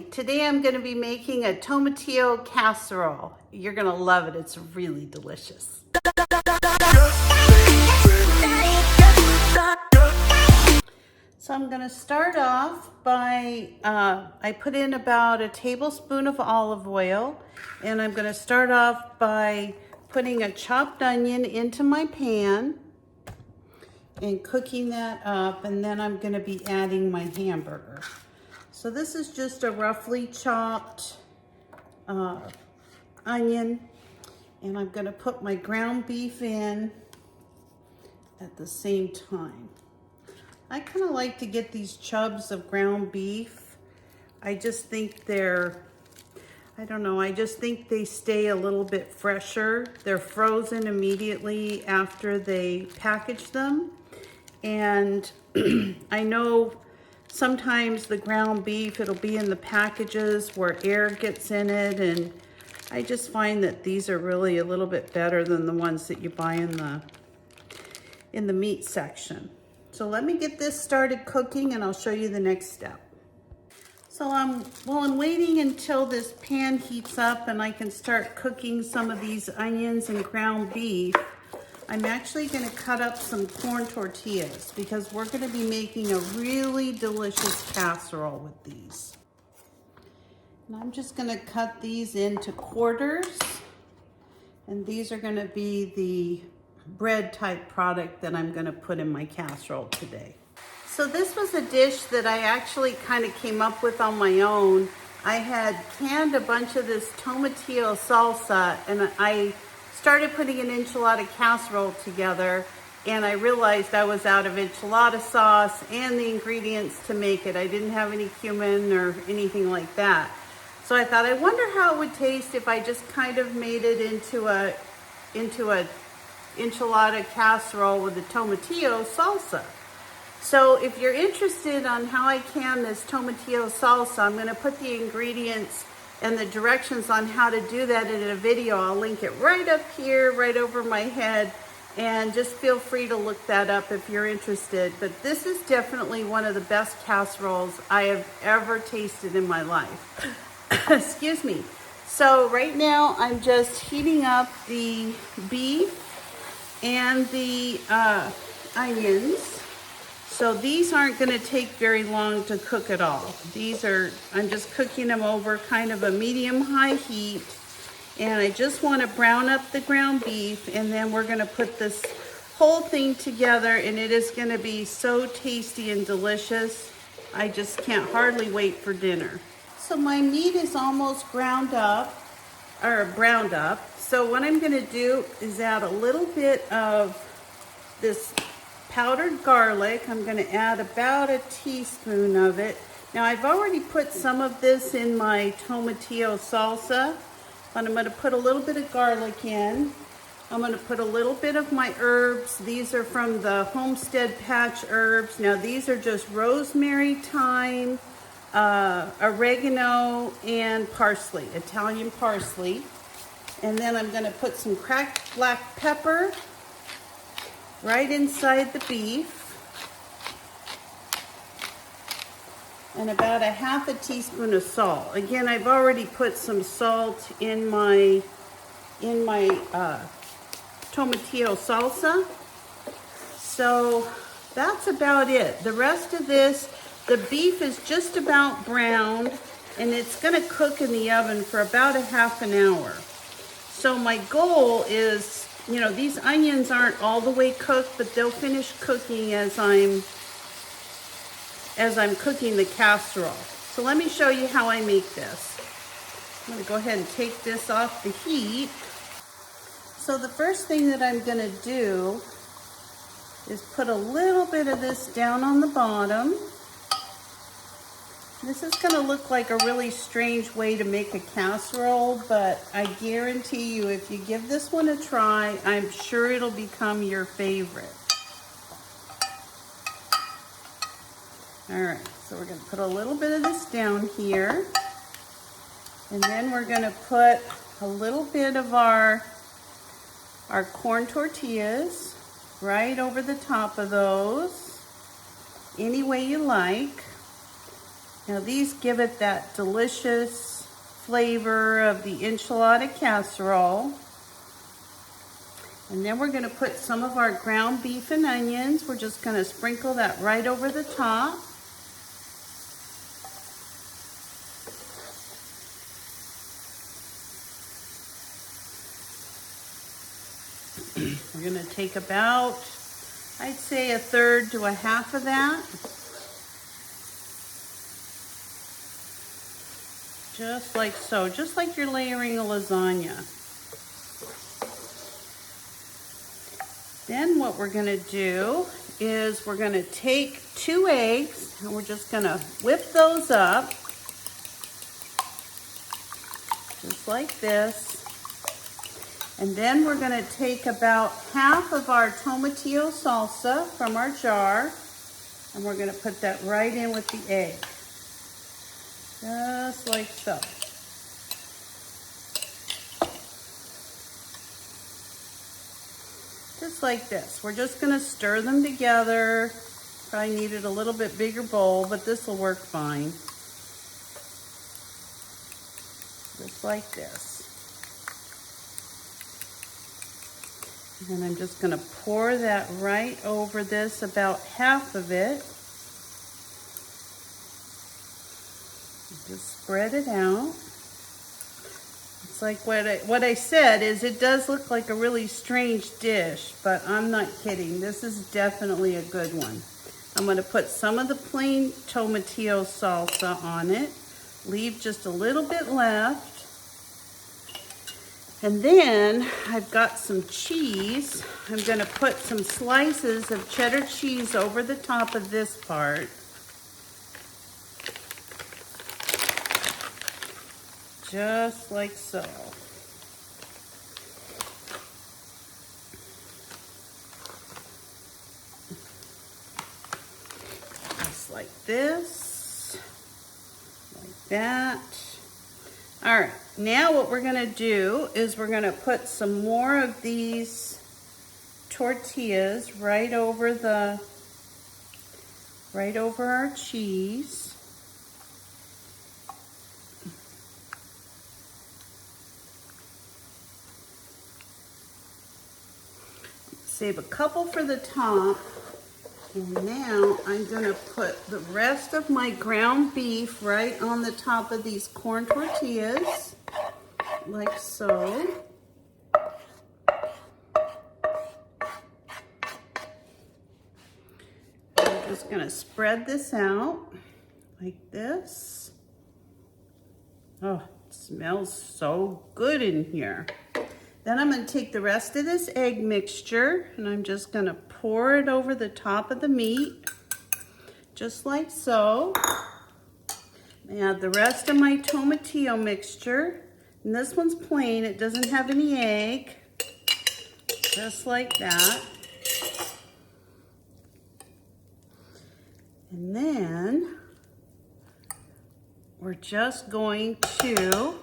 Today I'm going to be making a tomatillo casserole. You're going to love it. It's really delicious. So I'm going to start off by, I put in about a tablespoon of olive oil, and I'm going to start off by putting a chopped onion into my pan and cooking that up, and then I'm going to be adding my hamburger. So this is just a roughly chopped onion, and I'm going to put my ground beef in at the same time. I kind of like to get these chubs of ground beef. I just think I just think they stay a little bit fresher. They're frozen immediately after they package them. And I know sometimes the ground beef, it'll be in the packages where air gets in it, and I just find that these are really a little bit better than the ones that you buy in the meat section. So let me get this started cooking and I'll show you the next step. So while I'm waiting until this pan heats up and I can start cooking some of these onions and ground beef, I'm actually going to cut up some corn tortillas because we're going to be making a really delicious casserole with these. And I'm just going to cut these into quarters, and these are going to be the bread type product that I'm going to put in my casserole today. So this was a dish that I actually kind of came up with on my own. I had canned a bunch of this Tomatillo Salsa, and I started putting an enchilada casserole together, and I realized I was out of enchilada sauce and the ingredients to make it. I didn't have any cumin or anything like that. So I thought, I wonder how it would taste if I just kind of made it into a enchilada casserole with the Tomatillo Salsa. So if you're interested on how I can this Tomatillo Salsa, I'm going to put the ingredients and the directions on how to do that in a video. I'll link it right up here, right over my head, and just feel free to look that up if you're interested. But this is definitely one of the best casseroles I have ever tasted in my life. Excuse me. So right now I'm just heating up the beef and the onions. So these aren't going to take very long to cook at all. I'm just cooking them over kind of a medium-high heat. And I just want to brown up the ground beef, and then we're going to put this whole thing together, and it is going to be so tasty and delicious. I just can't hardly wait for dinner. So my meat is almost browned up. So what I'm going to do is add a little bit of this powdered garlic. I'm going to add about a teaspoon of it. Now I've already put some of this in my tomatillo salsa, but I'm going to put a little bit of garlic in. I'm going to put a little bit of my herbs. These are from the Homestead Patch herbs. Now these are just rosemary, thyme, oregano, and parsley, Italian parsley. And then I'm going to put some cracked black pepper right inside the beef, and about a half a teaspoon of salt. Again, I've already put some salt in my tomatillo salsa. So that's about it. The rest of this, the beef is just about browned, and it's going to cook in the oven for about a half an hour. So my goal is, these onions aren't all the way cooked, but they'll finish cooking as I'm cooking the casserole. So let me show you how I make this. I'm going to go ahead and take this off the heat. So the first thing that I'm going to do is put a little bit of this down on the bottom. This is going to look like a really strange way to make a casserole, but I guarantee you if you give this one a try, I'm sure it'll become your favorite. All right, so we're going to put a little bit of this down here, and then we're going to put a little bit of our corn tortillas right over the top of those, any way you like. Now these give it that delicious flavor of the enchilada casserole. And then we're gonna put some of our ground beef and onions. We're just gonna sprinkle that right over the top. We're gonna take about, I'd say, 1/3 to 1/2 of that. Just like so, just like you're layering a lasagna. Then what we're gonna do is we're gonna take 2 eggs and we're just gonna whip those up, just like this. And then we're gonna take about half of our Tomatillo Salsa from our jar, and we're gonna put that right in with the egg. Just like so. Just like this. We're just gonna stir them together. Probably needed a little bit bigger bowl, but this will work fine. Just like this. And I'm just gonna pour that right over this, about half of it. Just spread it out. It's like what I said is it does look like a really strange dish, but I'm not kidding. This is definitely a good one. I'm gonna put some of the plain Tomatillo salsa on it. Leave just a little bit left. And then I've got some cheese. I'm gonna put some slices of cheddar cheese over the top of this part. Just like so. Just like this, like that. All right, now what we're gonna do is we're gonna put some more of these tortillas right over our cheese. Save a couple for the top. And now I'm gonna put the rest of my ground beef right on the top of these corn tortillas, like so. I'm just gonna spread this out like this. Oh, it smells so good in here. Then I'm gonna take the rest of this egg mixture and I'm just gonna pour it over the top of the meat, just like so. Add the rest of my tomatillo mixture. And this one's plain, it doesn't have any egg. Just like that. And then we're just going to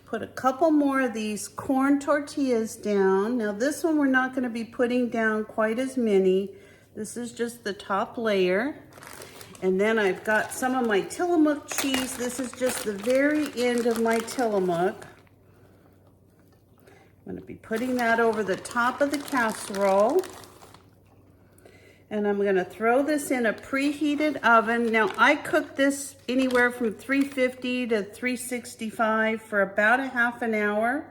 put a couple more of these corn tortillas down. Now this one we're not going to be putting down quite as many. This is just the top layer. And then I've got some of my Tillamook cheese. This is just the very end of my Tillamook. I'm going to be putting that over the top of the casserole. And I'm going to throw this in a preheated oven. Now I cook this anywhere from 350 to 365 for about a half an hour.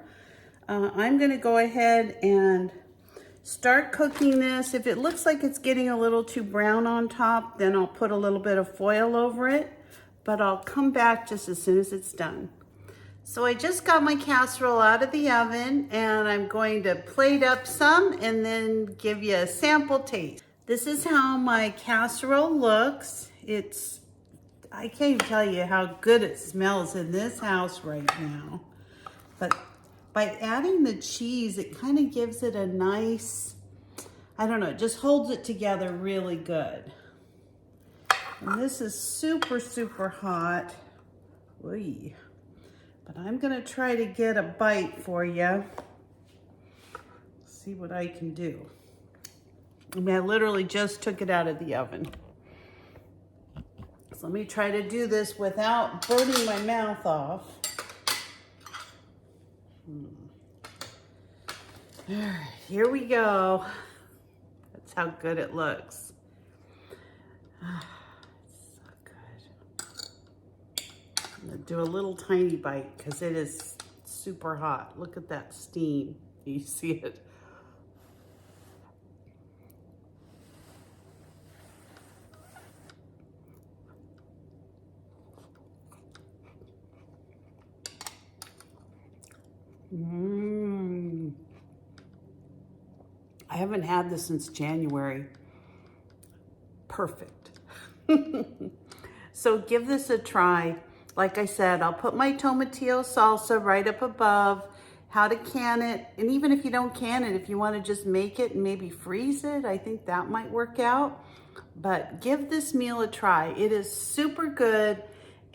I'm going to go ahead and start cooking this. If it looks like it's getting a little too brown on top, then I'll put a little bit of foil over it, but I'll come back just as soon as it's done. So I just got my casserole out of the oven and I'm going to plate up some and then give you a sample taste. This is how my casserole looks. I can't even tell you how good it smells in this house right now. But by adding the cheese, it kind of gives it a nice, I don't know, it just holds it together really good. And this is super, super hot. Oy. But I'm gonna try to get a bite for you. See what I can do. I mean, I literally just took it out of the oven. So let me try to do this without burning my mouth off. All right, here we go. That's how good it looks. It's so good. I'm gonna do a little tiny bite because it is super hot. Look at that steam. You see it? I haven't had this since January. Perfect. So give this a try. Like I said, I'll put my Tomatillo Salsa right up above, how to can it. And even if you don't can it, if you want to just make it and maybe freeze it, I think that might work out. But give this meal a try. It is super good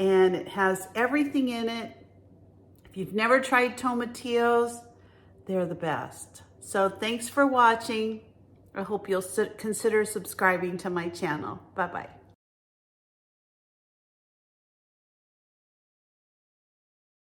and it has everything in it. If you've never tried tomatillos, they're the best. So thanks for watching. I hope you'll consider subscribing to my channel. Bye-bye.